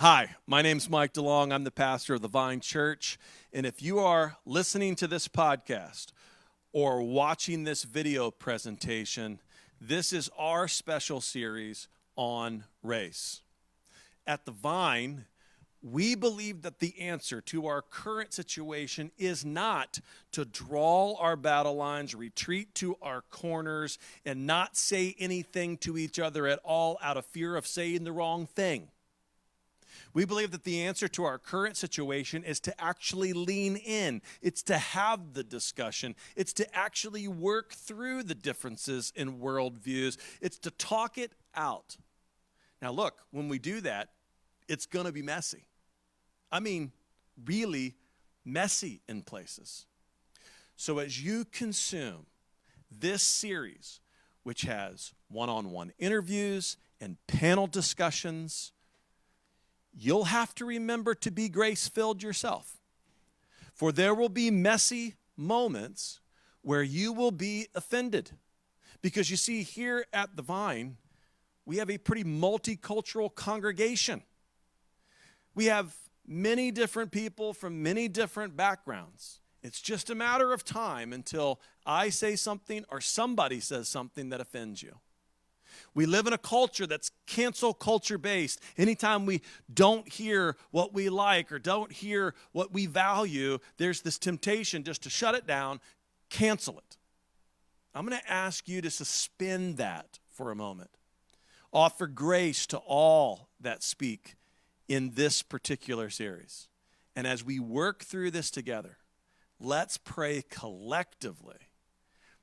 Hi, my name's Mike DeLong. I'm the pastor of the Vine Church. And if you are listening to this podcast or watching this video presentation, this is our special series on race. At the Vine, we believe that the answer to our current situation is not to draw our battle lines, retreat to our corners, and not say anything to each other at all out of fear of saying the wrong thing. We believe that the answer to our current situation is to actually lean in. It's to have the discussion. It's to actually work through the differences in worldviews. It's to talk it out. Now look, when we do that, it's going to be messy. I mean, really messy in places. So as you consume this series, which has one-on-one interviews and panel discussions, you'll have to remember to be grace-filled yourself. For there will be messy moments where you will be offended. Because you see, here at the Vine, we have a pretty multicultural congregation. We have many different people from many different backgrounds. It's just a matter of time until I say something or somebody says something that offends you. We live in a culture that's cancel culture based. Anytime we don't hear what we like or don't hear what we value, there's this temptation just to shut it down, cancel it. I'm going to ask you to suspend that for a moment. Offer grace to all that speak in this particular series. And as we work through this together, let's pray collectively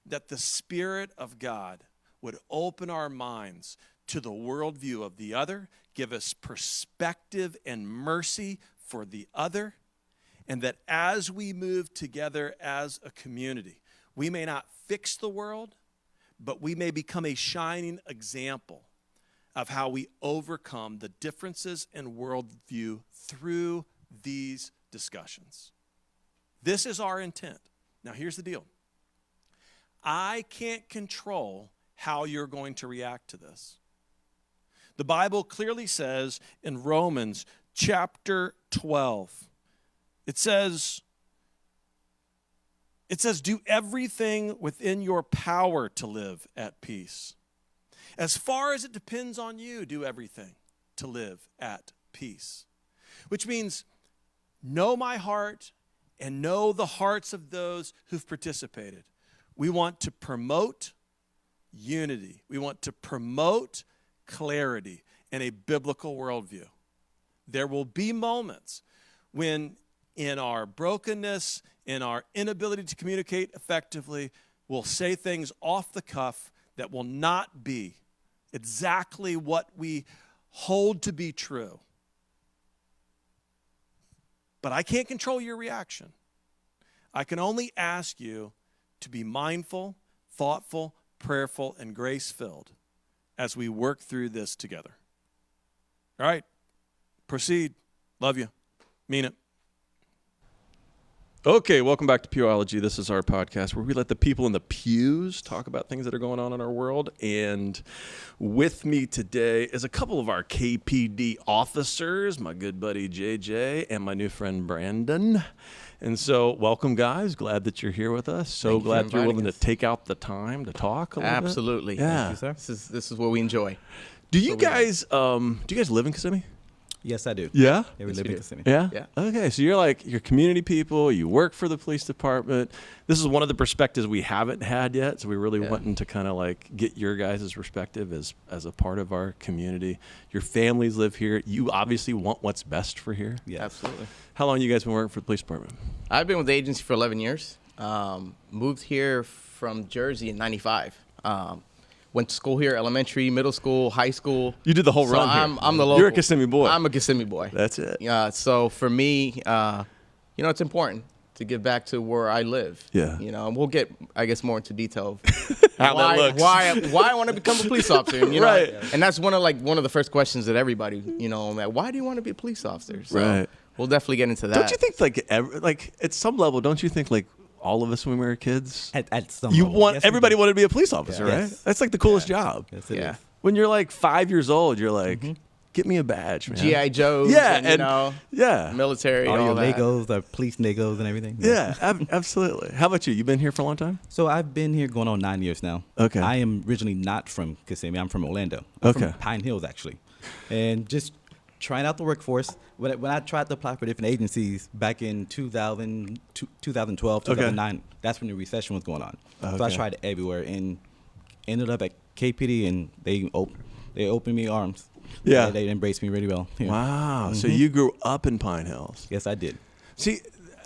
that the Spirit of God would open our minds to the worldview of the other, give us perspective and mercy for the other, and that as we move together as a community, we may not fix the world, but we may become a shining example of how we overcome the differences in worldview through these discussions. This is our intent. Now, here's the deal. I can't control how you're going to react to this. The Bible clearly says in Romans chapter 12, it says, do everything within your power to live at peace. As far as it depends on you, do everything to live at peace. Which means know my heart and know the hearts of those who've participated. We want to promote unity. We want to promote clarity and a biblical worldview. There will be moments when in our brokenness, in our inability to communicate effectively, we'll say things off the cuff that will not be exactly what we hold to be true. But I can't control your reaction. I can only ask you to be mindful, thoughtful, prayerful, and grace-filled as we work through this together. All right, proceed. Love you. Mean it. Okay, welcome back to Pewology. This is our podcast where we let the people in the pews talk about things that are going on in our world. And with me today is a couple of our KPD officers, my good buddy JJ and my new friend Brandon. And so welcome, guys. Glad that you're here with us. So glad you're willing to take out the time to talk a little bit. Absolutely. Yeah. Thank you, sir. This is what we enjoy. Do you guys live in Kissimmee? Yes, I do. Yeah? Yeah, we live in Kissimmee. Yeah? Yeah. Okay, so you're community people, you work for the police department. This is one of the perspectives we haven't had yet, so we're really wanting to kind of get your guys' perspective as a part of our community. Your families live here. You obviously want what's best for here. Yes. Absolutely. How long you guys been working for the police department? I've been with the agency for 11 years. Moved here from Jersey in 95. Went to school here, elementary, middle school, high school. You did the whole run here. I'm the local. You're a Kissimmee boy. I'm a Kissimmee boy. That's it. So for me, it's important to get back to where I live. Yeah. And we'll get, I guess, more into detail of How that looks. why I want to become a police officer. Right. And that's one of the first questions that everybody, why do you want to be a police officer? So Right. We'll definitely get into that. Don't you think at some level, don't you think all of us when we were kids, At some you level. want Yes, we everybody do. wanted to be a police officer, Yeah. right? Yes. That's the coolest job. Yes, it Yeah. is. When you're 5 years old, you're get me a badge, man. GI Joes. Yeah, and, you know, yeah, military. All your that. Legos, the police Legos and everything. yeah, absolutely. How about you? You been here for a long time? So I've been here going on 9 years now. Okay. I am originally not from Kissimmee. I'm from Orlando. I'm Okay. from Pine Hills, actually. And just trying out the workforce. When I tried to apply for different agencies back in 2012, 2009, that's when the recession was going on. So I Okay. tried everywhere and ended up at KPD, and they opened me arms. Yeah. They embraced me really well. Yeah. Wow. So you grew up in Pine Hills. Yes, I did. See,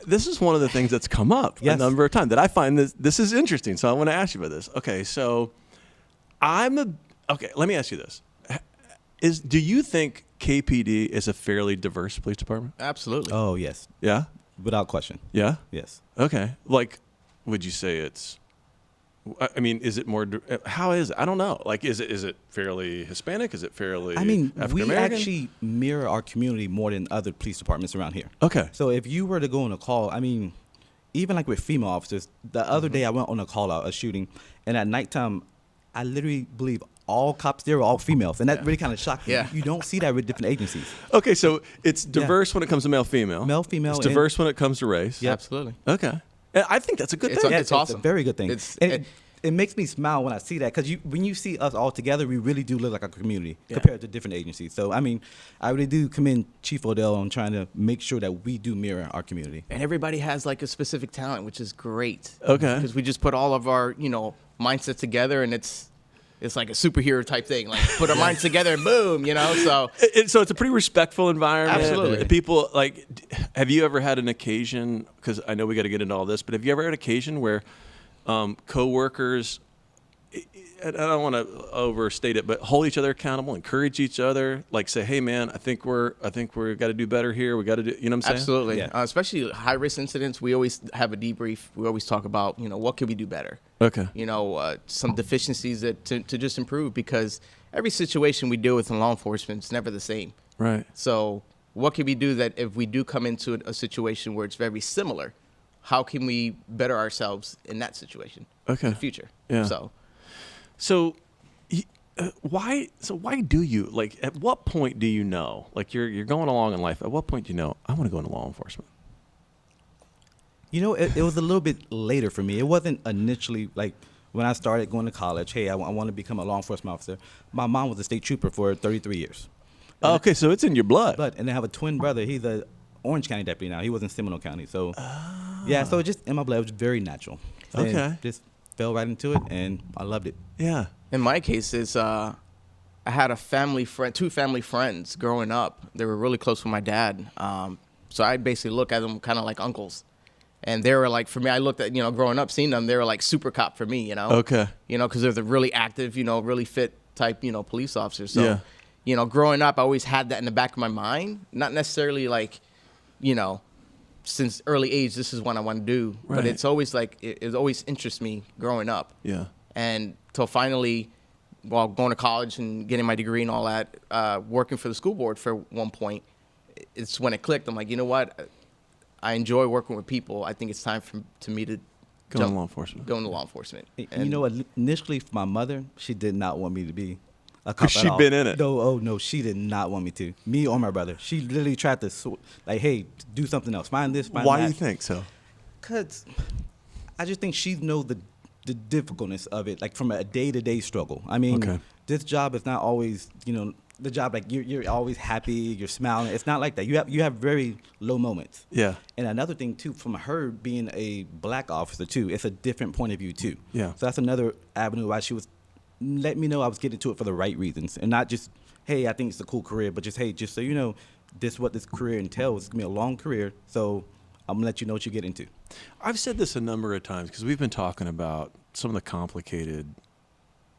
this is one of the things that's come up Yes. a number of times that I find this is interesting. So I want to ask you about this. Okay, so let me ask you this. Do you think KPD is a fairly diverse police department? Absolutely. Oh, yes. Yeah? Without question. Yeah? Yes. Okay. Like, would you say it's, I mean, is it more, how is it? I don't know. Like, is it fairly Hispanic? Is it fairly I mean, we African-American? actually mirror our community more than other police departments around here. Okay. So if you were to go on a call, I mean, even like with female officers, the other day I went on a call out, a shooting, and at nighttime, I literally believe all cops there were all females, and that really kind of shocked me. Yeah. You don't see that with different agencies. Okay, so it's diverse when it comes to male-female. Male-female It's and- diverse when it comes to race. Yep. Absolutely. Okay. And I think that's a good It's thing. a- It's awesome. a very good thing. It's- And it- it makes me smile when I see that, because when you see us all together, we really do look like a community compared to different agencies. So, I mean, I really do commend Chief Odell on trying to make sure that we do mirror our community. And everybody has like a specific talent, which is great. Okay. Because we just put all of our, mindsets together, and it's like a superhero type thing. Like put our minds together and boom, So So it's a pretty respectful environment. Absolutely. People have you ever had an occasion, because I know we got to get into all this, but have you ever had an occasion where coworkers, and I don't want to overstate it, but hold each other accountable, encourage each other, like say, hey man, I think we're got to do better here. We got to do, you know what I'm saying? absolutely. Yeah. Especially high risk incidents, we always have a debrief. We always talk about, what can we do better? Okay. Some deficiencies that to just improve, because every situation we deal with in law enforcement is never the same. Right. So what can we do that if we do come into a situation where it's very similar, how can we better ourselves in that situation Okay. in the future? Yeah. So why do you, like, at what point do you know, like you're going along in life, at what point do you know I want to go into law enforcement? It was a little bit later for me. It wasn't initially like when I started going to college, hey, I want to become a law enforcement officer. My mom was a state trooper for 33 years. Okay, so it's in your blood. And then I have a twin brother. He's a Orange County deputy now. He was in Seminole County. So, yeah, so just in my blood, it was very natural. And Okay. just fell right into it, and I loved it. Yeah. in my case, is I had two family friends growing up. They were really close with my dad. So I basically look at them kind of like uncles. And they were like, for me, I looked at, growing up, seeing them, they were like super cop for me, Okay. because they're the really active, really fit type, police officers. So, Yeah. growing up, I always had that in the back of my mind. Not necessarily like, since early age, this is what I want to do. Right. But it's always like, it always interests me growing up. Yeah. And till finally, while going to college and getting my degree and all that, working for the school board for one point, it's when it clicked. I'm like, you know what? I enjoy working with people. I think it's time for me to Go into law enforcement. Go into law enforcement. Initially, for my mother, she did not want me to be a cop. She'd at all. been in it. No, she did not want me to. Me or my brother. She literally tried to, like, hey, do something else. Find this, find Why that. do you think so? Because I just think she knows the difficultness of it, like from a day-to-day struggle. I mean, Okay. this job is not always, the job like you're always happy, you're smiling. It's not like that. You have very low moments. Yeah. And another thing too, from her being a black officer too, it's a different point of view too. Yeah. So that's another avenue why she was letting me know I was getting to it for the right reasons, and not just, hey, I think it's a cool career, but just, hey, just so you know, this is what this career entails. It's gonna be a long career, so I'm gonna let you know what you get into. I've said this a number of times because we've been talking about some of the complicated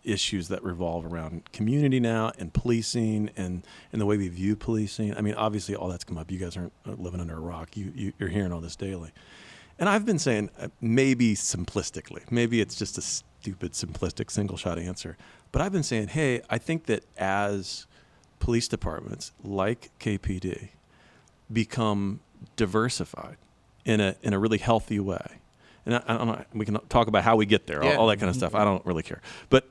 issues that revolve around community now and policing and the way we view policing. I mean, obviously all that's come up. You guys aren't living under a rock. You're hearing all this daily. And I've been saying maybe simplistically, maybe it's just a stupid, simplistic, single shot answer. But I've been saying, hey, I think that as police departments like KPD become diversified in a really healthy way. And I don't know, we can talk about how we get there, Yeah. all that kind of stuff. I don't really care. But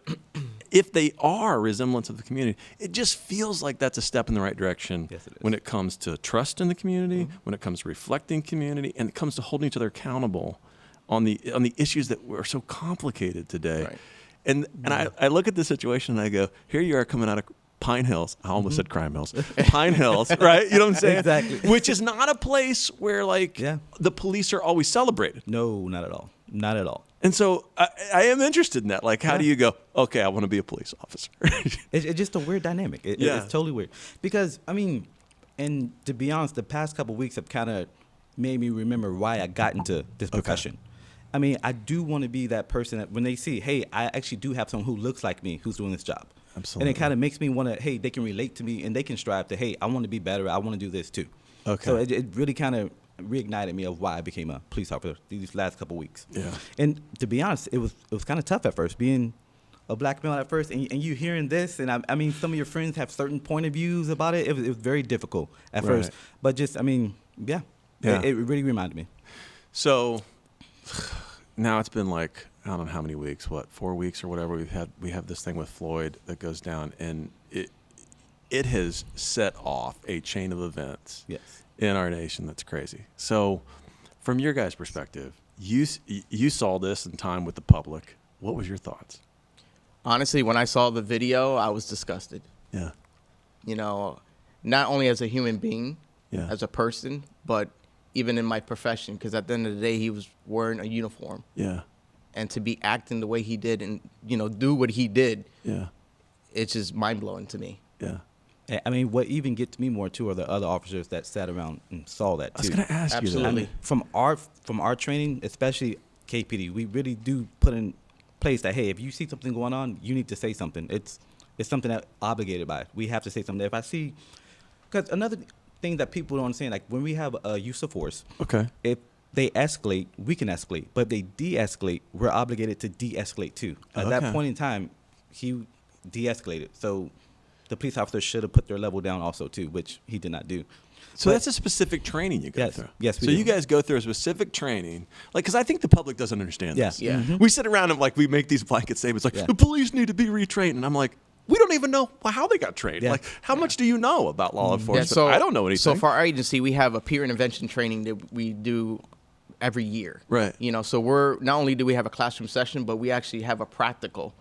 if they are a resemblance of the community, it just feels like that's a step in the right direction. Yes, it is. When it comes to trust in the community, when it comes to reflecting community, and it comes to holding each other accountable on the issues that are so complicated today. Right. And I look at the situation and I go, here you are coming out of Pine Hills. I almost said Crime Hills. Pine Hills, right? You know what I'm saying? Exactly. Which is not a place where Yeah. the police are always celebrated. No, not at all. Not at all. And so I am interested in that. Like, how do you go, okay, I want to be a police officer? It's just a weird dynamic. Yeah. It's totally weird. Because, I mean, and to be honest, the past couple of weeks have kind of made me remember why I got into this profession. I mean, I do want to be that person that when they see, hey, I actually do have someone who looks like me who's doing this job. Absolutely. And it kind of makes me want to, hey, they can relate to me and they can strive to, hey, I want to be better. I want to do this too. Okay. So it really kind of reignited me of why I became a police officer these last couple of weeks. Yeah. And to be honest, it was kind of tough at first, being a black male at first, and you hearing this, and I mean, some of your friends have certain point of views about it. It was very difficult at Right. first, but just, I mean, yeah. It really reminded me. So now it's been like, I don't know how many weeks, 4 weeks or whatever we have this thing with Floyd that goes down, and it has set off a chain of events Yes. in our nation that's crazy. So from your guys' perspective, you saw this in time with the public. What was your thoughts? Honestly, when I saw the video, I was disgusted. Yeah. You know, not only as a human being, Yeah. as a person, but even in my profession, because at the end of the day, he was wearing a uniform. Yeah. And to be acting the way he did and, you know, do what he did, Yeah. it's just mind-blowing to me. Yeah. I mean, what even gets me more too are the other officers that sat around and saw that too. I was going to ask Absolutely. you that. From our training, especially KPD, we really do put in place that, hey, if you see something going on, you need to say something. It's something that obligated by. We have to say something. If I see, because another thing that people don't understand, like when we have a use of force, Okay. if they escalate, we can escalate. But if they de-escalate, we're obligated to de-escalate too. At Okay. that point in time, he de-escalated. So the police officer should have put their level down also too, which he did not do. So But- that's a specific training you go Yes. through. Yes, we So do. you guys go through a specific training, like, because I think the public doesn't understand Yeah. this. Yeah. We sit around and like we make these blanket statements like Yeah. the police need to be retrained, and I'm like, we don't even know how they got trained. Yeah. Like, how much do you know about law enforcement? so I don't know anything. So for our agency, we have a peer intervention training that we do every year. Right. You know, so we're not only do we have a classroom session, but we actually have a practical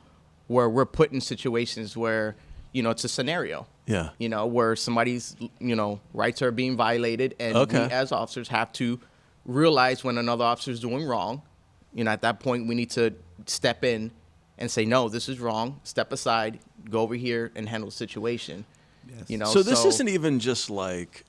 where we're put in situations where, you know, it's a scenario. Yeah. You know, where somebody's, you know, rights are being violated, and Okay. we as officers have to realize when another officer is doing wrong. You know, at that point, we need to step in and say, no, this is wrong. Step aside, go over here and handle the situation. Yes. You know, So this isn't even just like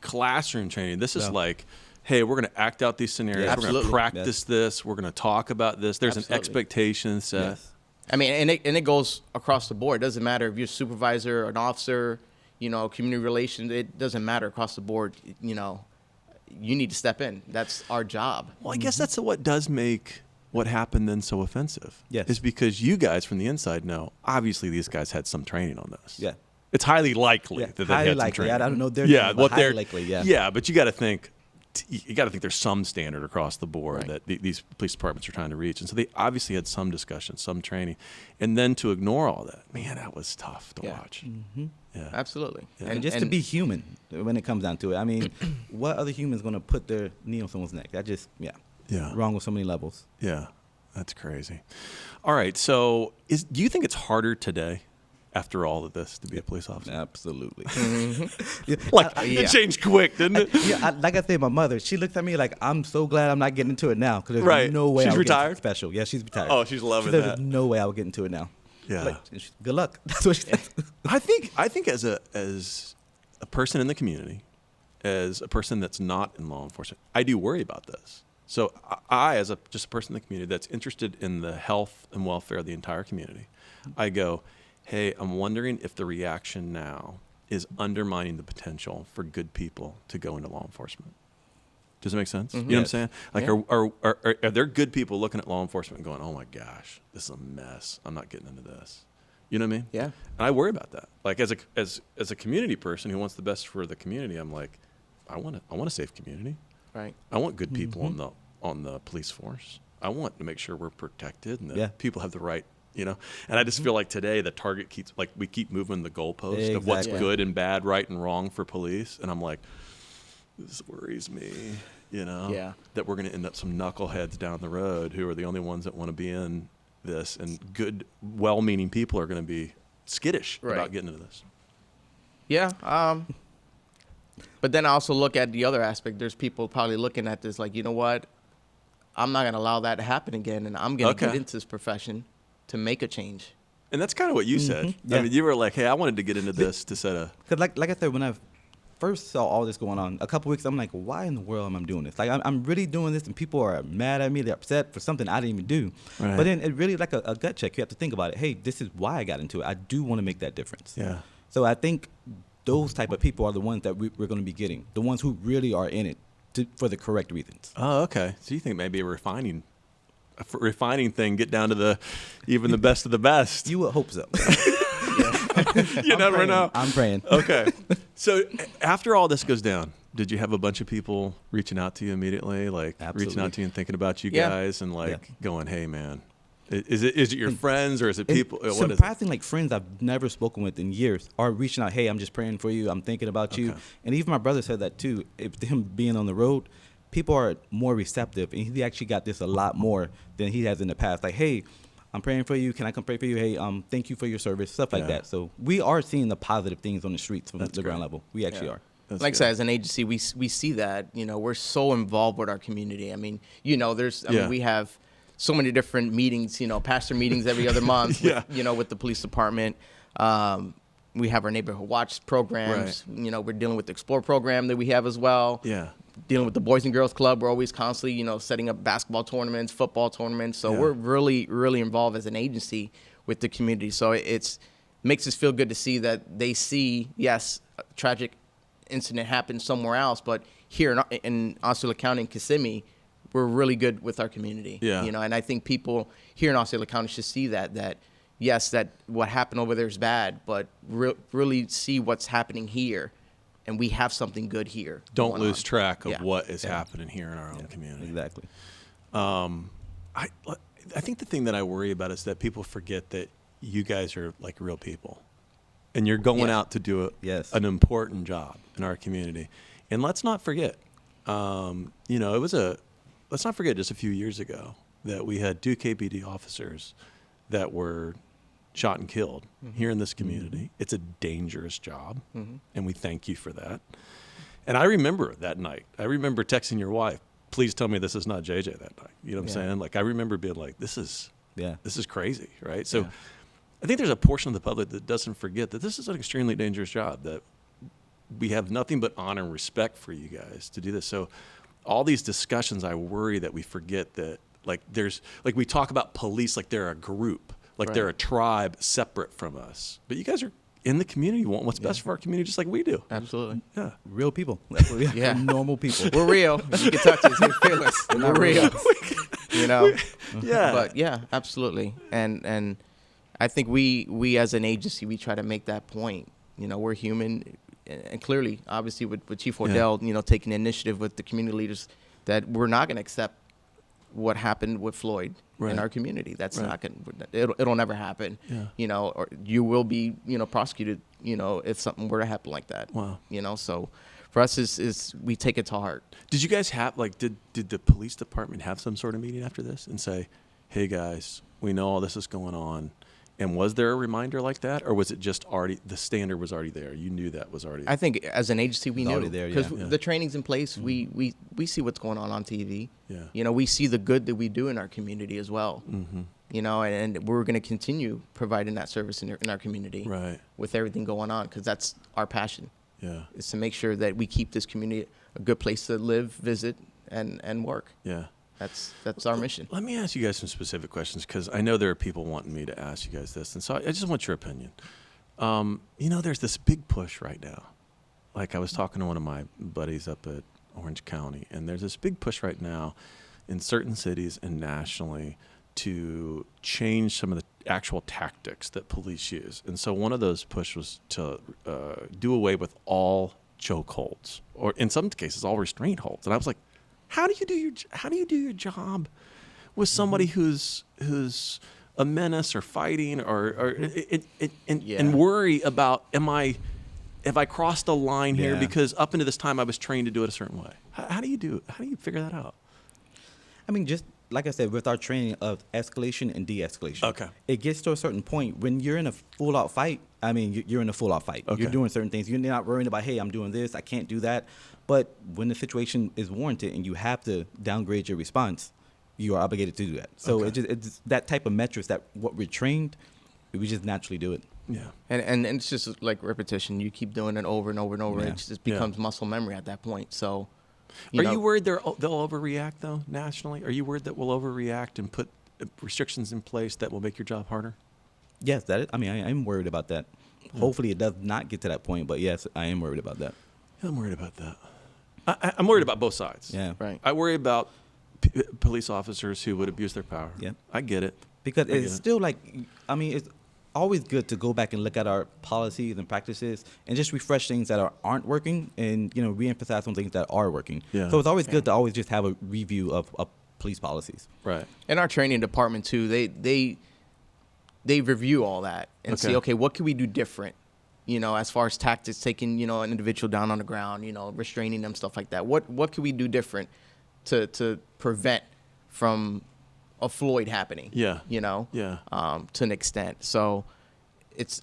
classroom training. This is No. like, hey, we're going to act out these scenarios. Yeah. We're going to Absolutely. practice this. We're going to talk about this. There's an Absolutely. expectation set. Yes. I mean, and it goes across the board. It doesn't matter if you're a supervisor, an officer, you know, community relations. It doesn't matter across the board. You know, you need to step in. That's our job. Well, I guess that's what does make what happened then so offensive. Yes. Is because you guys from the inside know, obviously these guys had some training on this. Yeah. It's highly likely Yeah, that they highly had some likely. training. I don't know their yeah, name, but what highly they're likely, yeah. Yeah, but you got to think there's some standard across the board Right. that these police departments are trying to reach. And so they obviously had some discussion, some training. And then to ignore all that, man, that was tough to Yeah. watch. Yeah. Absolutely. And just to be human when it comes down to it. I mean, what other human is going to put their knee on someone's neck? That just, Yeah. wrong with so many levels. Yeah, that's crazy. All right, so do you think it's harder today, after all of this, to be a police officer? Absolutely. Like, Yeah. it changed quick, didn't it? Like I said, my mother, she looked at me like, I'm so glad I'm not getting into it now. Because there's Right. no way She's I would get into retired? special. Yeah, she's retired. Oh, she's loving There's that. no way I would get into it now. Yeah. Like, good luck. That's what she said. I think as a person in the community, as a person that's not in law enforcement, I do worry about this. So I as just a person in the community that's interested in the health and welfare of the entire community, I go, hey, I'm wondering if the reaction now is undermining the potential for good people to go into law enforcement. Does it make sense? You know what I'm Yes. saying? Like, Yeah. are there good people looking at law enforcement and going, oh my gosh, this is a mess. I'm not getting into this. You know what I mean? Yeah. And I worry about that. Like, as a community person who wants the best for the community, I'm like, I want a safe community. Right. I want good people on the police force. I want to make sure we're protected and that Yeah. people have the right you know? And I just feel like today the target keeps, like, we keep moving the goalpost of what's Exactly. good and bad, right and wrong for police. And I'm like, this worries me, you know? Yeah. That we're going to end up some knuckleheads down the road who are the only ones that want to be in this, and good, well-meaning people are going to be skittish about getting into this. Yeah. But then I also look at the other aspect. There's people probably looking at this like, you know what? I'm not going to allow that to happen again, and I'm going to get into this profession to make a change. And that's kind of what you said. Yeah. I mean, you were like, hey, I wanted to get into this to set a... Because like I said, when I first saw all this going on, a couple weeks, I'm like, why in the world am I doing this? Like, I'm really doing this, and people are mad at me. They're upset for something I didn't even do. Right. But then it really, like a gut check. You have to think about it. Hey, this is why I got into it. I do want to make that difference. Yeah. So I think those type of people are the ones that we're going to be getting, the ones who really are in it for the correct reasons. Oh, okay. So you think maybe a refining thing, get down to the best of the best. You would hope so. You never know. I'm praying. Okay. So after all this goes down, did you have a bunch of people reaching out to you immediately, like reaching Absolutely. out to you and thinking about you Yeah. guys and like going, hey, man, is it your friends or is it people? And What is it? surprising, like friends I've never spoken with in years are reaching out. Hey, I'm just praying for you. I'm thinking about you. Okay. And even my brother said that too. If him being on the road, people are more receptive, and he actually got this a lot more than he has in the past. Like, hey, I'm praying for you. Can I come pray for you? Hey, thank you for your service. Stuff like Yeah. that. So we are seeing the positive things on the streets from That's the ground great. level. We actually are. That's Like I good. said, as an agency, we see that, you know, we're so involved with our community. I mean, you know, I mean, we have so many different meetings, you know, pastor meetings every other month, Yeah. with, you know, with the police department. We have our neighborhood watch programs. You know, we're dealing with the Explore program that we have as well. Yeah. Dealing with the Boys and Girls Club. We're always constantly, you know, setting up basketball tournaments, football tournaments. So Yeah. we're really, really involved as an agency with the community. So it's makes us feel good to see that they see, yes, a tragic incident happened somewhere else, but here in Osceola County and Kissimmee, we're really good with our community. Yeah. You know, and I think people here in Osceola County should see that yes, that what happened over there is bad, but really see what's happening here, and we have something good here. Don't going lose on. track of Yeah. what is happening here in our own community. Exactly. I think the thing that I worry about is that people forget that you guys are like real people, and you're going Yeah. out to do Yes. an important job in our community. And let's not forget, you know, let's not forget just a few years ago that we had 2 KPD officers that were shot and killed here in this community. It's a dangerous job, and we thank you for that. And I remember that night. I remember texting your wife, please tell me this is not JJ that night. You know what I'm saying? Like, I remember being like, this is crazy, right? So I think there's a portion of the public that doesn't forget that this is an extremely dangerous job, that we have nothing but honor and respect for you guys to do this. So all these discussions, I worry that we forget that, like, we talk about police like they're a group, like they're a tribe separate from us. But you guys are in the community, want what's best for our community just like we do. Absolutely. Yeah. Real people. That's what we are. Yeah. Normal people. We're real. You can touch us. We're fearless. We're real. You know? Yeah. But yeah, absolutely. And I think we as an agency, we try to make that point. You know, we're human. And clearly, obviously, with Chief Wardell, you know, taking the initiative with the community leaders, that we're not going to accept what happened with Floyd in our community. That's not going to, it'll never happen. Yeah. You know, or you will be, you know, prosecuted, you know, if something were to happen like that. Wow. You know, so for us is we take it to heart. Did you guys have, like, did the police department have some sort of meeting after this and say, hey guys, we know all this is going on? And was there a reminder like that, or was it just already, the standard was already there? You knew that was already. I think as an agency, we It's knew already there, because yeah. the training's in place. We see what's going on TV. Yeah. You know, we see the good that we do in our community as well. Mm-hmm. You know, and we're going to continue providing that service in our community. Right. With everything going on, because that's our passion. Yeah. Is to make sure that we keep this community a good place to live, visit, and work. Yeah. That's our mission. Let me ask you guys some specific questions, because I know there are people wanting me to ask you guys this, and so I just want your opinion. You know, there's this big push right now. Like, I was talking to one of my buddies up at Orange County, and there's this big push right now in certain cities and nationally to change some of the actual tactics that police use. And so one of those push was to do away with all chokeholds, or in some cases, all restraint holds. And I was like, how do you do your job with somebody who's a menace or fighting and Yeah. worry about have I crossed a line here? Yeah. Because up until this time I was trained to do it a certain way. How do you figure that out? I mean, just like I said, with our training of escalation and de-escalation, Okay. it gets to a certain point when you're in a full-out fight. I mean, you're in a full-out fight. Okay. You're doing certain things. You're not worrying about, hey, I'm doing this, I can't do that. But when the situation is warranted and you have to downgrade your response, you are obligated to do that. So Okay. it's that type of metrics that what we're trained, we just naturally do it. Yeah. And it's just like repetition. You keep doing it over and over and over. Yeah. It just becomes muscle memory at that point. So, Are know, you worried they'll overreact though nationally? Are you worried that we'll overreact and put restrictions in place that will make your job harder? Yes, I am worried about that. Hopefully it does not get to that point, but yes, I am worried about that. I'm worried about that. I'm worried about both sides. Yeah. Right. I worry about police officers who would abuse their power. Yeah. I get it. Because I get it's it. still like, I mean, it's always good to go back and look at our policies and practices and just refresh things that aren't working and, reemphasize on things that are working. Yeah. So it's always good to always just have a review of police policies. Right. in our training department too, they review all that and Okay. see, okay, what can we do different? As far as tactics, taking, an individual down on the ground, restraining them, stuff like that. What can we do different to prevent from a Floyd happening? Yeah. To an extent. So it's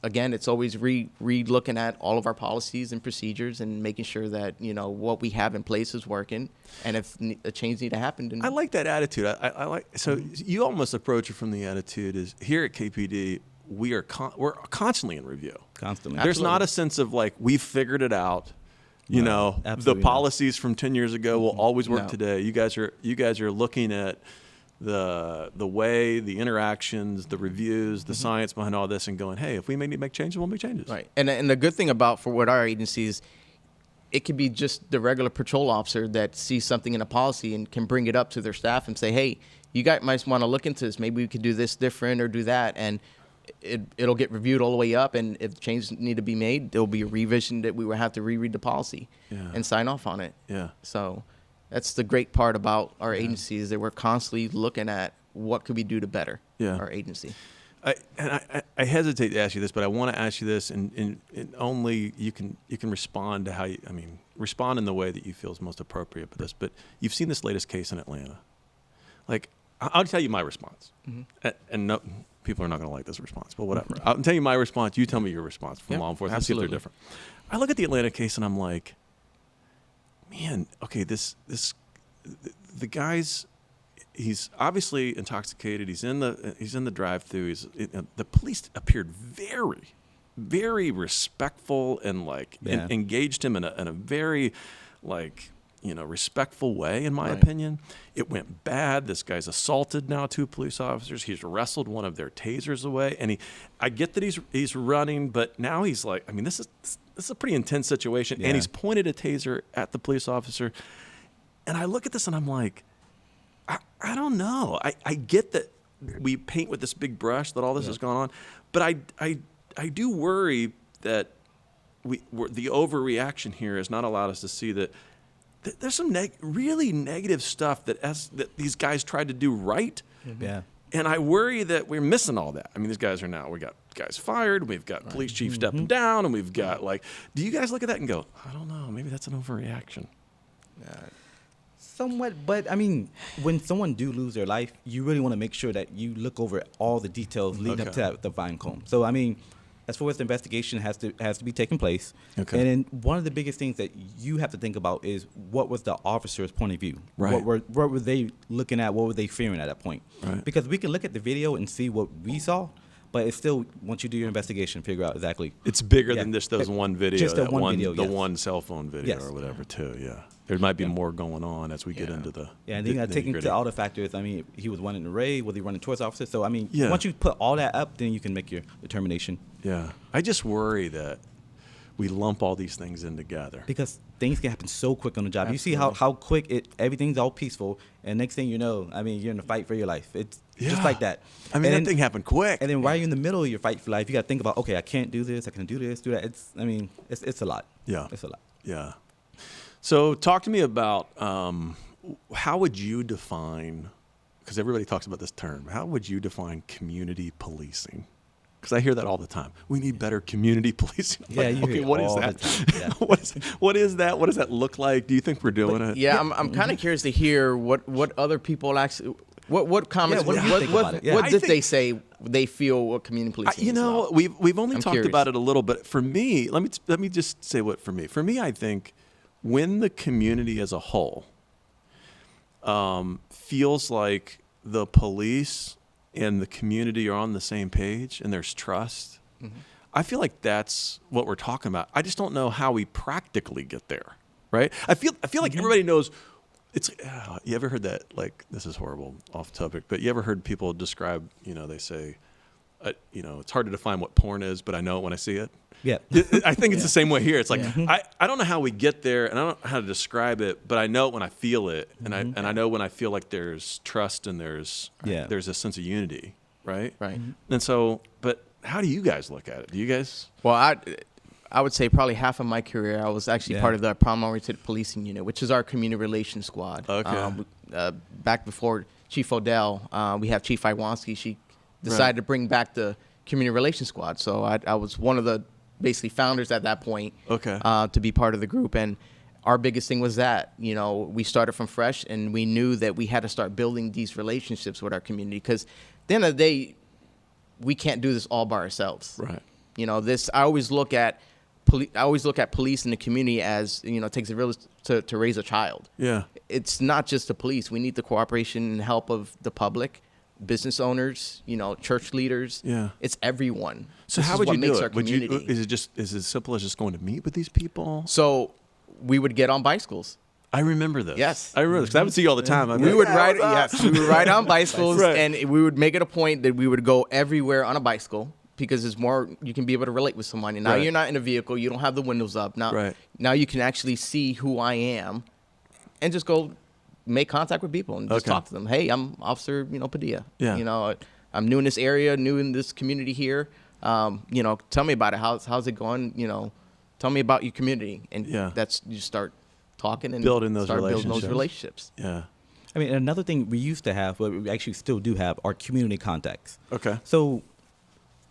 always re-looking at all of our policies and procedures and making sure that, what we have in place is working. And if a change need to happen, then I like that attitude. I like so you almost approach it from the attitude is here at KPD we're constantly in review. Constantly. There's not Absolutely. a sense of like we've figured it out. The absolutely not. policies from 10 years ago will always work No. today. You guys are looking at the way, the interactions, the reviews, the science behind all this, and going, hey, if we need to make changes, we'll make changes. Right. And the good thing for what our agency is, it could be just the regular patrol officer that sees something in a policy and can bring it up to their staff and say, hey, you guys might want to look into this. Maybe we could do this different or do that. And it'll get reviewed all the way up. And if changes need to be made, there'll be a revision that we will have to reread the policy and sign off on it. Yeah. So that's the great part about our agency is that we're constantly looking at what could we do to better our agency. I hesitate to ask you this, but I want to ask you this, and only you can respond to respond in the way that you feel is most appropriate for this. But you've seen this latest case in Atlanta. Like, I'll tell you my response, and no, people are not going to like this response, but whatever. I'll tell you my response. You tell me your response from law enforcement. Let's see if they're absolutely. different. I look at the Atlanta case and I'm like, man, okay, the guy's. He's obviously intoxicated. He's in the drive-through. The police appeared very, very respectful and engaged him in a very respectful way. In my opinion, it went bad. This guy's assaulted now 2 police officers. He's wrestled one of their tasers away, and I get that he's running, but now he's like, I mean, this is a pretty intense situation, and he's pointed a taser at the police officer, and I look at this and I'm like. I don't know. I get that we paint with this big brush that all this has gone on, but I do worry that the overreaction here has not allowed us to see that there's some really negative stuff that these guys tried to do right. Yeah. And I worry that we're missing all that. I mean, we got guys fired, we've got police chiefs stepping down, and we've got do you guys look at that and go, I don't know, maybe that's an overreaction? Somewhat, but I mean, when someone do lose their life, you really want to make sure that you look over all the details leading up to that divine comb. So I mean, as far as the investigation has to be taking place, Okay. and then one of the biggest things that you have to think about is what was the officer's point of view? Right. What were they looking at? What were they fearing at that point? Right. Because we can look at the video and see what we saw, but it's still once you do your investigation, figure out exactly. It's bigger Yeah. than just those one video, Just that one video, the yes. one cell phone video Yes. or whatever too. Yeah, there might be more going on as we get into the. Yeah, and then you got to take into nitty-gritty. all the factors. I mean, he was running the raid, was he running towards officers? So I mean, Yeah. once you put all that up, then you can make your determination. Yeah, I just worry that we lump all these things in together. Because things can happen so quick on the job. You see how quick everything's all peaceful, and next thing you know, I mean, you're in a fight for your life. It's just Yeah. like that. I mean, And that thing happened quick. And then while you're in the middle of your fight for life, you got to think about, okay, I can't do this, I can do this, do that. It's a lot. Yeah. It's a lot. Yeah. So talk to me about how would you define because everybody talks about this term. How would you define community policing? Because I hear that all the time. We need better community policing. I'm Yeah, like, you hear okay, it what is all that? the time. Yeah. What is that? What does that look like? Do you think we're doing it? Yeah, I'm kind of curious to hear what other people actually, what comments, Yeah, what do you think about it? Yeah. what I did think- they say they feel what community policing You is know, about? we've only I'm talked curious. about it a little, but for me, let me just say what for me. For me, I think when the community as a whole feels like the police and the community are on the same page and there's trust, I feel like that's what we're talking about. I just don't know how we practically get there, right? I feel like everybody knows. It's you ever heard that? Like, this is horrible, off topic, but you ever heard people describe? They say, it's hard to define what porn is, but I know it when I see it. Yeah. I think it's the same way here. It's like Yeah. I don't know how we get there, and I don't know how to describe it, but I know it when I feel it, and I know when I feel like there's trust and there's a sense of unity, right? Right. And so, but how do you guys look at it? Do you guys? Well, I would say probably half of my career I was actually Yeah. part of the problem-oriented policing unit, which is our community relations squad. Okay. Back before Chief Odell, we have Chief Iwanski. She decided to bring back the community relations squad. So I was one of the basically founders at that point. Okay. To be part of the group, and our biggest thing was that we started from fresh, and we knew that we had to start building these relationships with our community, because at the end of the day, we can't do this all by ourselves. Right. I always look at police in the community as, it takes a village to raise a child. Yeah. It's not just the police. We need the cooperation and help of the public, business owners, church leaders. Yeah. It's everyone. So This how is would what you makes do our it? Would you? community. Is it as simple as just going to meet with these people? So we would get on bicycles. I remember this. Yes. I remember this 'cause I would see you all the time. We would ride. Yes, we would ride on bicycles, Right. and we would make it a point that we would go everywhere on a bicycle, because it's more, you can be able to relate with somebody. Now Right. you're not in a vehicle, you don't have the windows up. Right. Now you can actually see who I am, and just go make contact with people and just Okay. talk to them. Hey, I'm Officer, Padilla. Yeah. I'm new in this area, new in this community here. Tell me about it. How's it going? Tell me about your community, and Yeah. that's, you start talking and Building those start building those relationships. relationships. Yeah. I mean, another thing we used to have, what we actually still do have, are community contacts. Okay. So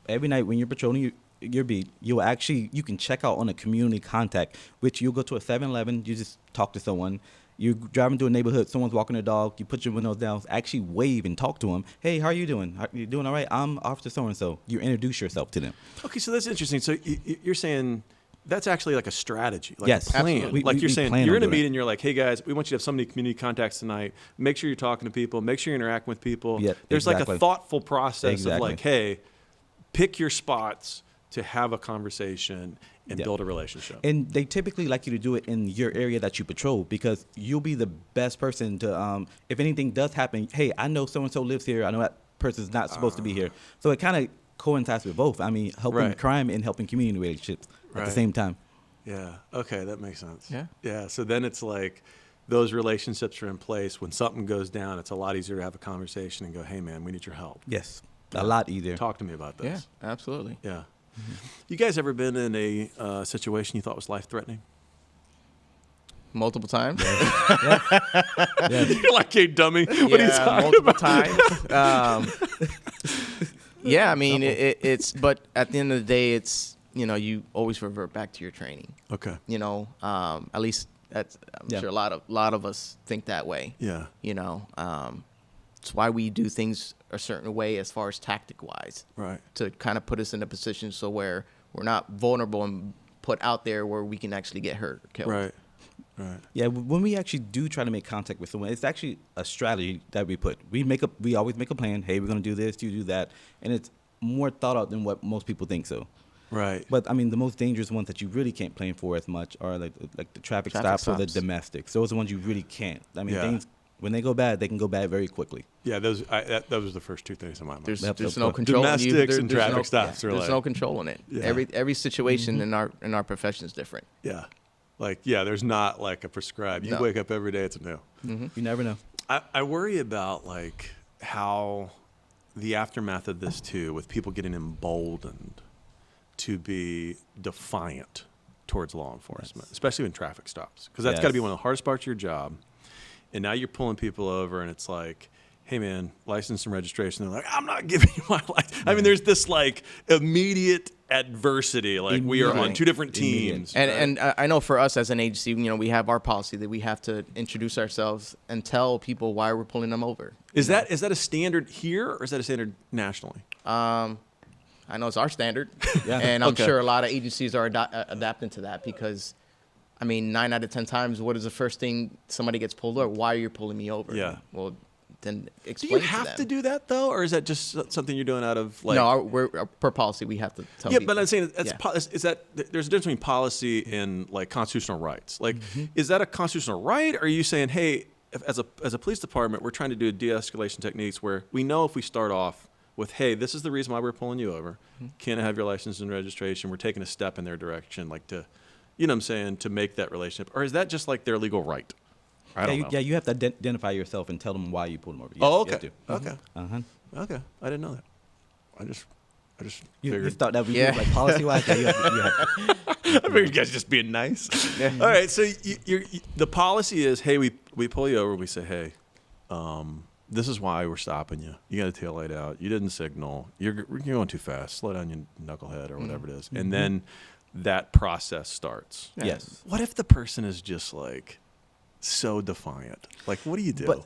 every night when you're patrolling your beat, you can check out on a community contact, which you'll go to a 7-Eleven, you just talk to someone. You're driving through a neighborhood, someone's walking their dog, you put your windows down, actually wave and talk to them. Hey, how are you doing? You doing all right? I'm Officer so-and-so. You introduce yourself to them. Okay, so that's interesting. So you're saying that's actually like a strategy, like Yes. a plan. Absolutely. Like We you're saying, plan you're on in a doing it. meeting, you're like, hey guys, we want you to have so many community contacts tonight. Make sure you're talking to people. Make sure you're interacting with people. Yep, There's like exactly. a thoughtful process of Exactly. like, hey, pick your spots to have a conversation and Yep. build a relationship. And they typically like you to do it in your area that you patrol, because you'll be the best person to, if anything does happen, hey, I know so-and-so lives here. I know that person's not supposed to be here. So it kind of coincides with both. I mean, helping Right. crime and helping community relationships at Right. the same time. Yeah. Okay, that makes sense. Yeah. Yeah. So then it's like those relationships are in place. When something goes down, it's a lot easier to have a conversation and go, hey man, we need your help. Yes, a lot easier. Talk to me about Yeah, this. absolutely. Yeah. You guys ever been in a situation you thought was life-threatening? Multiple times. You're like, hey, dummy. What are you talking multiple about? times. Yeah, I mean, it's, but at the end of the day, it's, you always revert back to your training. Okay. At least I'm Yeah. sure a lot of us think that way. Yeah. It's why we do things a certain way as far as tactic wise, Right. to kind of put us in a position so where we're not vulnerable and put out there where we can actually get hurt or killed. Right. Right. Yeah, when we actually do try to make contact with someone, it's actually a strategy that we put. We always make a plan. Hey, we're gonna do this, you do that, and it's more thought out than what most people think so. Right. But I mean, the most dangerous ones that you really can't plan for as much are like the traffic stops or the domestics. Those are the ones you really can't. I mean, Yeah. things when they go bad, they can go bad very quickly. Yeah, those was the first two things in my mind. There's Yep, no yep. control. Domestics and traffic stops are There's like- no control in it. Yeah. Every situation in our profession is different. Yeah. Like, yeah, there's not like a prescribed. You No. wake up every day, it's new. You never know. I worry about like how the aftermath of this too, with people getting emboldened to be defiant towards law enforcement, especially in traffic stops, because that's got to be Yes. one of the hardest parts of your job. And now you're pulling people over, and it's like, hey man, license and registration. They're like, I'm not giving you my license. I mean, there's this like immediate adversity. Like we are on two different teams. And I know for us as an agency, we have our policy that we have to introduce ourselves and tell people why we're pulling them over. Is that a standard here, or is that a standard nationally? I know it's our standard, and I'm sure a lot of agencies are adapting to that because, 9 out of 10 times, what is the first thing somebody gets pulled over? Why are you pulling me over? Yeah. Well, then Do explain you to have them. to do that though, or is that just something you're doing out of like? No, we're per policy we have to tell Yeah, people. but I'm saying is that there's a difference between policy and like constitutional rights. Like, is that a constitutional right? Or are you saying, hey, as a police department, we're trying to do de-escalation techniques where we know if we start off with, hey, this is the reason why we're pulling you over. Can't have your license and registration. We're taking a step in their direction, like to, to make that relationship. Or is that just like their legal right? I don't know. You have to identify yourself and tell them why you pulled them over. Yes, Oh, you okay. have to. Okay. Okay. I didn't know that. I just You figured. thought that would be like policy-wise? Yeah, you have to. I figured you guys just being nice. All right, so the policy is, hey, we pull you over. We say, hey, this is why we're stopping you. You got a tail light out. You didn't signal. You're going too fast. Slow down, you knucklehead, or whatever it is. And then that process starts. Yes. What if the person is just like so defiant? Like, what do you do? But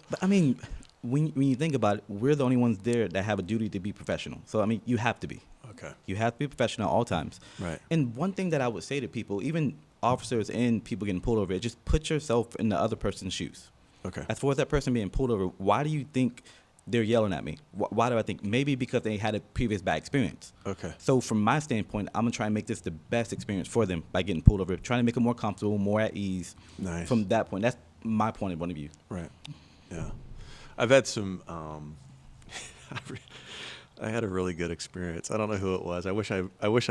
when you think about it, we're the only ones there that have a duty to be professional. So, you have to be. Okay. You have to be professional at all times. Right. And one thing that I would say to people, even officers and people getting pulled over, is just put yourself in the other person's shoes. Okay. As far as that person being pulled over, why do you think they're yelling at me? Why do I think? Maybe because they had a previous bad experience. Okay. So from my standpoint, I'm going to try and make this the best experience for them by getting pulled over, trying to make them more comfortable, more at ease. Nice. From that point, that's my point of view. Right. Yeah. I've had some. I had a really good experience. I don't know who it was. I wish I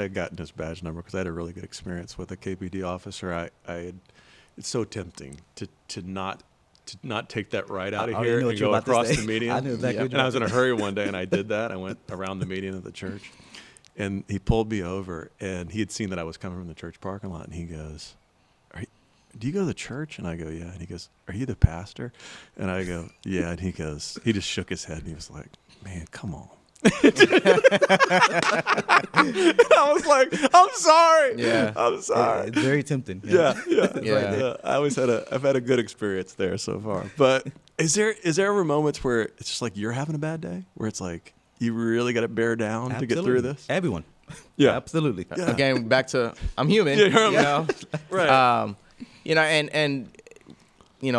had gotten his badge number because I had a really good experience with a KPD officer. It's so tempting to not take that ride out of here and go across the median. I knew exactly. And I was in a hurry one day, and I did that. I went around the median of the church, and he pulled me over, and he had seen that I was coming from the church parking lot, and he goes, do you go to the church? And I go, yeah. And he goes, are you the pastor? And I go, yeah. And he just shook his head, and he was like, man, come on. I was like, I'm sorry. Yeah. I'm sorry. It's very tempting. Yeah. I've had a good experience there so far. But is there ever moments where it's just like you're having a bad day, where it's like you really got to bear down to get through this? Everyone. Yeah. Absolutely. Yeah. Again, back to I'm human. Yeah, you're human. Right.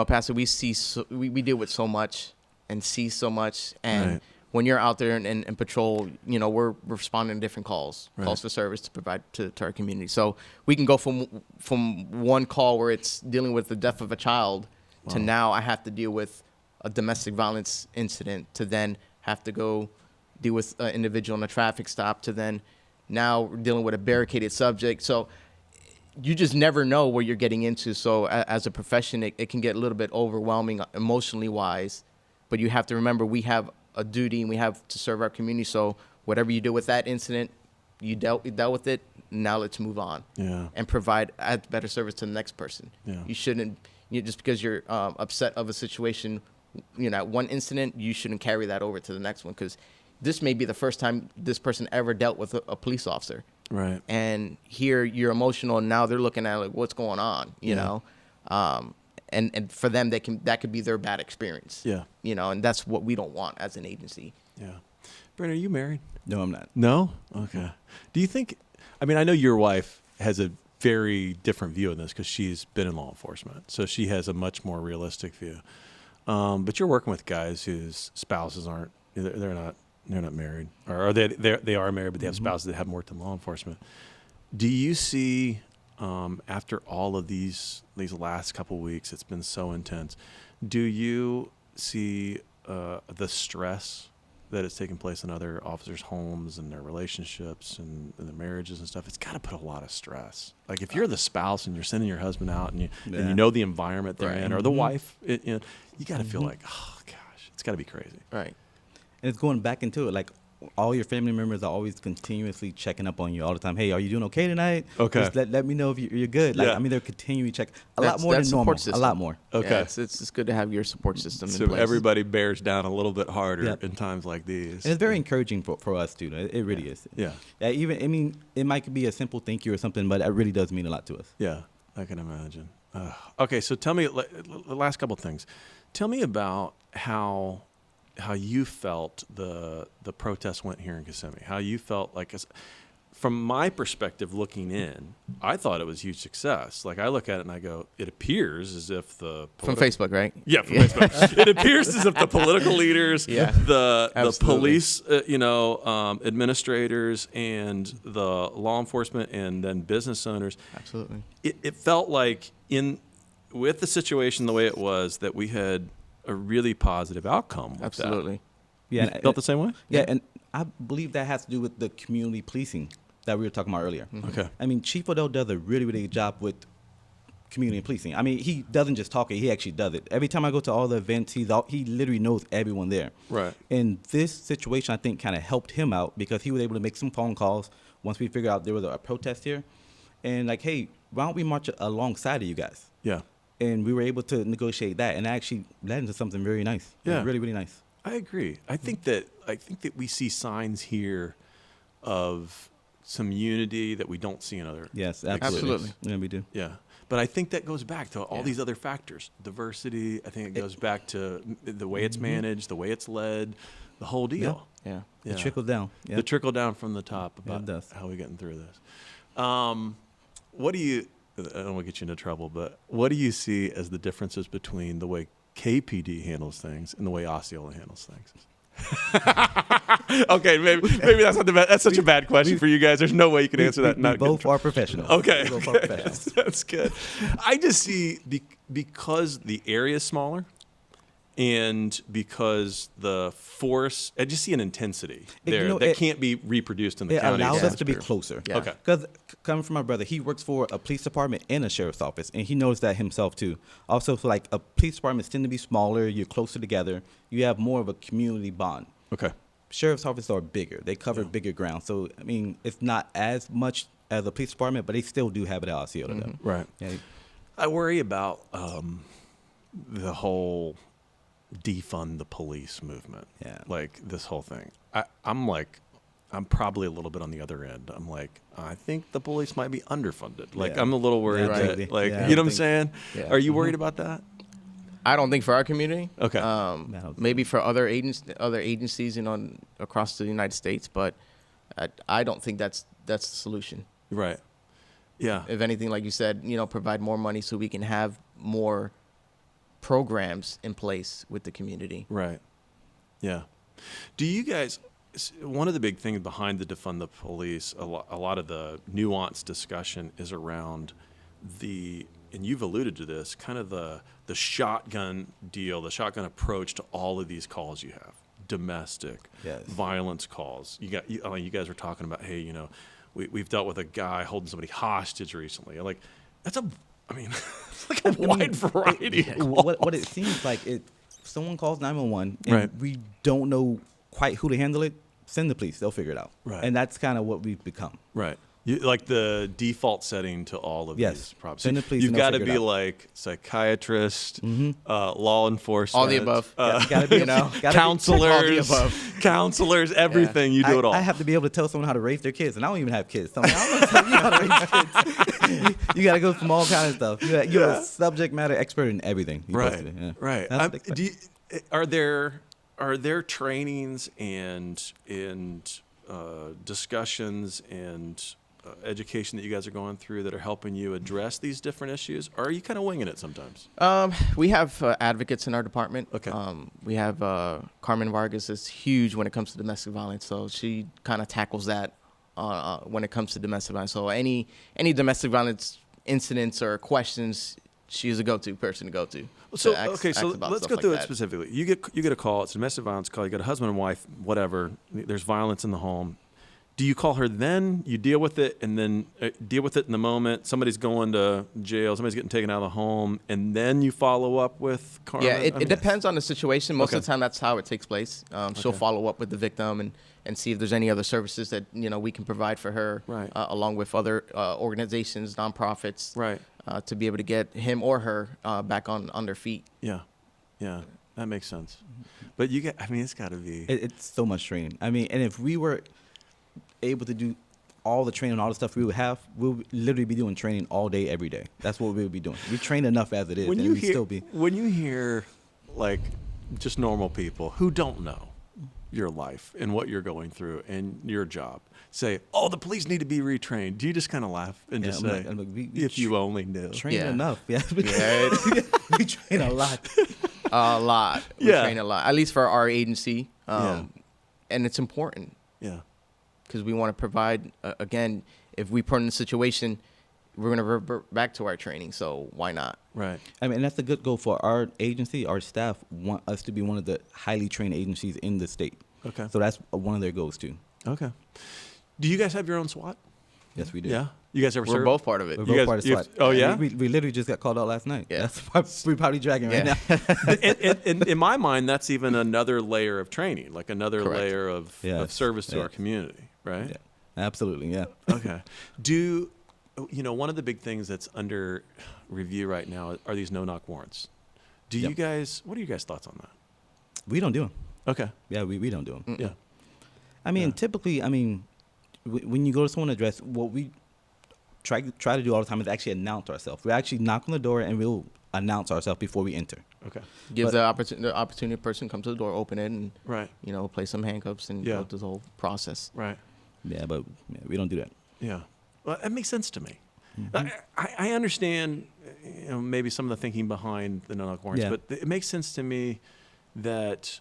Pastor, we see we deal with so much and see so much, and Right. when you're out there and patrol, we're responding to different calls for service to provide to our community. So we can go from one call where it's dealing with the death of a child to now I have to deal with a domestic violence incident, to then have to go deal with an individual in a traffic stop, to then now dealing with a barricaded subject. So you just never know what you're getting into. So as a profession, it can get a little bit overwhelming emotionally wise, but you have to remember we have a duty and we have to serve our community. So whatever you do with that incident, you dealt with it. Now let's move on. Yeah. And add better service to the next person. Yeah. You shouldn't, just because you're upset of a situation, at one incident, you shouldn't carry that over to the next one, because this may be the first time this person ever dealt with a police officer. Right. And here you're emotional, and now they're looking at like, what's going on, you know? And for them, that could be their bad experience. Yeah. And that's what we don't want as an agency. Yeah. Brandon, are you married? No, I'm not. No? Okay. Do you think, I know your wife has a very different view of this because she's been in law enforcement. So she has a much more realistic view. But you're working with guys whose spouses aren't, they're not married, or they are married, but they have spouses that haven't worked in law enforcement. Do you see, after all of these last couple weeks, it's been so intense, do you see the stress that is taking place in other officers' homes and their relationships and their marriages and stuff? It's got to put a lot of stress. Like if you're the spouse and you're sending your husband out and you know the environment they're in, or the wife, you got to feel like, oh gosh, it's got to be crazy. Right. And it's going back into it. Like all your family members are always continuously checking up on you all the time. Hey, are you doing okay tonight? Okay. Just let me know if you're good. Like, Yeah. I mean, they're continuing to check a That's- lot more that's than normal. support system. A lot more. Okay. Yeah, it's good to have your support system So in place. everybody bears down a little bit harder Yep. in times like these. And it's very encouraging for us too. It really is. Yeah. Yeah. Even I mean, it might be a simple thank you or something, but it really does mean a lot to us. Yeah, I can imagine. Okay, so tell me the last couple of things. Tell me about how you felt the protest went here in Kissimmee. How you felt like, from my perspective looking in, I thought it was a huge success. Like I look at it and I go, it appears as if from Facebook, right? Yeah, from Facebook. It appears as if the political leaders, Yeah, the absolutely. police, administrators, and the law enforcement, and then business owners. Absolutely. It felt like with the situation the way it was, that we had a really positive outcome with Absolutely. Yeah. that. You felt the same way? Yeah, and I believe that has to do with the community policing that we were talking about earlier. Okay. I mean, Chief Odell does a really, really good job with community policing. I mean, he doesn't just talk it; he actually does it. Every time I go to all the events, he literally knows everyone there. Right. And this situation, I think, kind of helped him out because he was able to make some phone calls once we figured out there was a protest here, and like, hey, why don't we march alongside of you guys? Yeah. And we were able to negotiate that, and actually led into something very nice. Yeah. Really, really nice. I agree. I think that we see signs here of some unity that we don't see in other. Yes, big absolutely. cities. Yeah, we do. Yeah. But I think that goes back to all Yeah. these other factors. Diversity. I think it goes back to the way it's managed, the way it's led, the whole deal. Yeah. Yeah. It trickles down. Yeah. The trickle down from the top it about does. how we getting through this. What do you? I don't want to get you into trouble, but what do you see as the differences between the way KPD handles things and the way Osceola handles things? Okay, maybe that's not the bad, that's such a bad question for you guys. There's no way you can answer that. We and not get in both trouble. are professionals. Okay, We both are professionals. that's good. I just see because the area is smaller, and because the force, I just see an intensity there that can't be reproduced in the It county. allows us to be atmosphere. closer. Yeah. Okay. Because coming from my brother, he works for a police department and a sheriff's office, and he knows that himself too. Also, so like a police departments tend to be smaller, you're closer together, you have more of a community bond. Okay. Sheriff's offices are bigger; they cover bigger ground. So I mean, it's not as much as a police department, but they still do have it at Osceola. though. Right. Yeah. I worry about the whole defund the police movement. Yeah. Like this whole thing. I'm probably a little bit on the other end. I'm like, I think the police might be underfunded. Like, Yeah. I'm a little worried Yeah, that, maybe. like, Yeah, you know I what I'm think- saying? Yeah. Are you worried about that? I don't think for our community. Okay. No. Maybe for other agencies, across the United States, but I don't think that's the solution. Right. Yeah. If anything, like you said, provide more money so we can have more programs in place with the community. Right. Yeah. Do you guys? One of the big things behind the defund the police, a lot of the nuanced discussion is around and you've alluded to this, kind of the shotgun deal, the shotgun approach to all of these calls you have, domestic, Yes. violence calls. You guys were talking about, hey, we've dealt with a guy holding somebody hostage recently. Like, it's like a wide variety of calls. What it seems like, someone calls 911 and Right. we don't know quite who to handle it, send the police. They'll figure it out. Right. And that's kind of what we've become. Right. Like the default setting to all of Yes. these problems. Send the police You've and they'll got to figure be it out. like psychiatrist, law enforcement, All the above. Gotta be, counselors, all the above. counselors, everything. You do it all. I have to be able to tell someone how to raise their kids, and I don't even have kids. So I'm like, I don't know tell you how to raise kids. you got to go from all kinds of stuff. You're a subject matter expert in everything. You're supposed Right. to be, yeah. Right. That's what they expect. Are there trainings and discussions and education that you guys are going through that are helping you address these different issues? Or are you kind of winging it sometimes? We have advocates in our department. Okay. We have Carmen Vargas is huge when it comes to domestic violence, so she kind of tackles that when it comes to domestic violence. So any domestic violence incidents or questions, she's a go-to person to go to. So ask let's about go stuff through like it that. specifically. You get a call. It's a domestic violence call. You got a husband and wife, whatever. There's violence in the home. do you call her then? You deal with it, and then deal with it in the moment. Somebody's going to jail. Somebody's getting taken out of the home, and then you follow up with Carmen? Yeah, it depends on the situation. Most Okay. of the time, that's how it takes place. She'll Okay. follow up with the victim and see if there's any other services that we can provide for her, Right. Along with other organizations, nonprofits, Right. to be able to get him or her back on their feet. Yeah. Yeah. That makes sense. But it's got to be. It's so much training. I mean, and if we were able to do all the training, all the stuff we would have, we'll literally be doing training all day, every day. That's what we would be doing. We train enough as it is, when and you we hear, still be. when you hear like just normal people who don't know your life and what you're going through and your job say, "Oh, the police need to be retrained," do you just kind of laugh and just say, I'm like, we "If you only knew"? train Yeah. enough. Yeah, Yeah, we train a lot. a lot. We Yeah. train a lot, at least for our agency, Yeah. and it's important. Yeah. Because we want to provide, again, if we put in a situation, we're going to revert back to our training. So why not? Right. I mean, and that's a good goal for our agency. Our staff want us to be one of the highly trained agencies in the state. Okay. So that's one of their goals too. Okay. Do you guys have your own SWAT? Yes, we do. Yeah. You guys ever We're served? both part of it. We're You both guys- part of you SWAT. have- oh, yeah? We literally just got called out last night. Yeah. That's why we're probably dragging right Yeah. now. in my mind, that's even another layer of training, like another Correct. layer of Yes. service to Yeah. our community, right? Yeah. Absolutely, yeah. Okay. One of the big things that's under review right now are these no-knock warrants. Yep. What are you guys' thoughts on that? We don't do them. Okay. Yeah, we don't do them. Yeah. I mean, Yeah. typically, when you go to someone's address, what we try to do all the time is actually announce ourselves. We actually knock on the door and we'll announce ourselves before we enter. Okay. Give But- the opportunity person come to the door, open it, and Right. place some handcuffs and Yeah. go through the whole process. Right. Yeah, but we don't do that. Yeah. Well, that makes sense to me. Mm-hmm. I understand, maybe some of the thinking behind the no-knock warrants, Yeah. but it makes sense to me that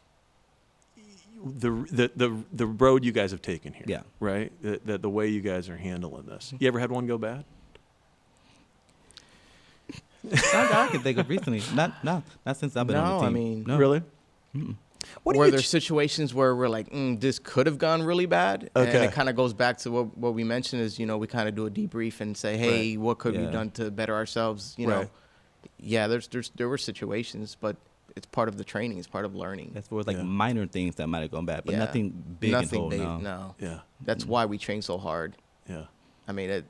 the road you guys have taken here, Yeah. right? The way you guys are handling this. You ever had one go bad? Not that I can think of recently. Not since I've been on No, the I team. mean- no. Really? What do Were you there ch- situations where we're like, this could have gone really bad? Okay. And it kind of goes back to what we mentioned is, we kind of do a debrief and say, hey, Right. what could be Yeah. done to better ourselves? Right. Yeah, there were situations, but it's part of the training. It's part of learning. That's where like Yeah. minor things that might have gone bad, but Yeah. nothing big Nothing and whole. big, No. no. Yeah. That's why we train so hard. Yeah. I mean,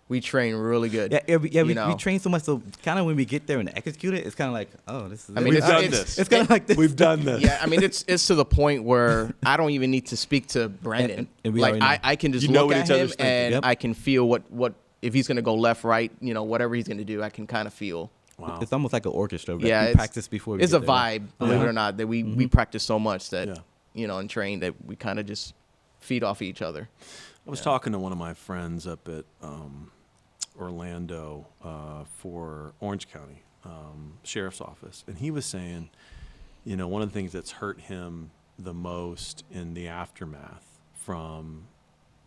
we train really good. We know. train so much, so kind of when we get there and execute it, it's kind of like, oh, this is. I mean, We've it's- done it's- this. it's kind of like this. We've done this. Yeah, I mean, it's to the point where I don't even need to speak to Brandon. And we like already know. I can just You know look what at each him other's thinking. and Yep. I can feel what if he's gonna go left, right, whatever he's gonna do, I can kind of feel. Wow. It's almost like an orchestra. Yeah, we it's- practice before. We It's get a there. vibe, believe it or not, that we practice so much that Yeah. and train that we kind of just feed off each other. I was talking to one of my friends up at Orlando for Orange County Sheriff's Office, and he was saying, one of the things that's hurt him the most in the aftermath from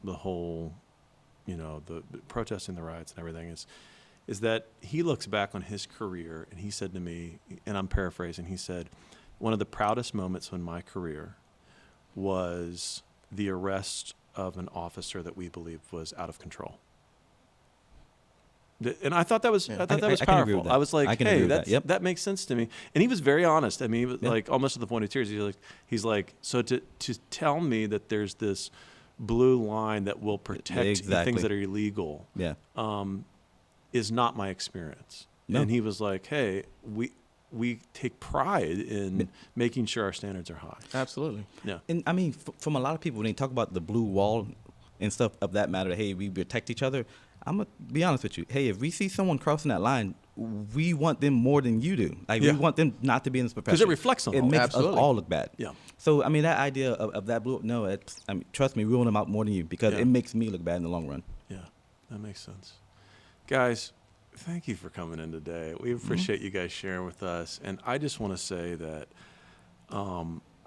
the whole, the protesting the riots and everything is that he looks back on his career and he said to me, and I'm paraphrasing, he said, one of the proudest moments in my career was the arrest of an officer that we believed was out of control. And I thought that was, Yeah. I thought that I was can agree powerful. with that. I was like, I can agree hey, with that. Yep. that makes sense to me. And he was very honest. I mean, he was Yeah. like almost to the point of tears. He's like, so to tell me that there's this blue line that will protect Exactly. things that are illegal Yeah. is not my experience. No. And he was like, hey, we take pride in making sure our standards are high. Absolutely. Yeah. And I mean, from a lot of people, when they talk about the blue wall and stuff of that matter, hey, we protect each other. I'm going to be honest with you. Hey, if we see someone crossing that line, we want them more than you do. Like, Yeah. we want them not to be in this profession. Because it reflects on It all makes Absolutely. us all look bad. Yeah. So, I mean, that idea of that blue, no, trust me, we want them out more than you because Yeah. it makes me look bad in the long run. Yeah, that makes sense. Guys, thank you for coming in today. We appreciate you guys sharing with us. And I just want to say that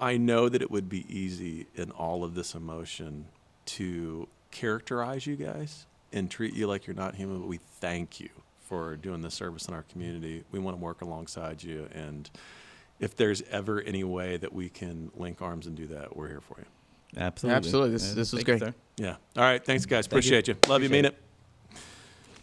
I know that it would be easy in all of this emotion to characterize you guys and treat you like you're not human, but we thank you for doing this service in our community. We want to work alongside you. And if there's ever any way that we can link arms and do that, we're here for you. Absolutely. Absolutely. This was Thank great. you, sir. Yeah. All right. Thanks, guys. Thank you. Appreciate you. Love you. Appreciate Mean it. it.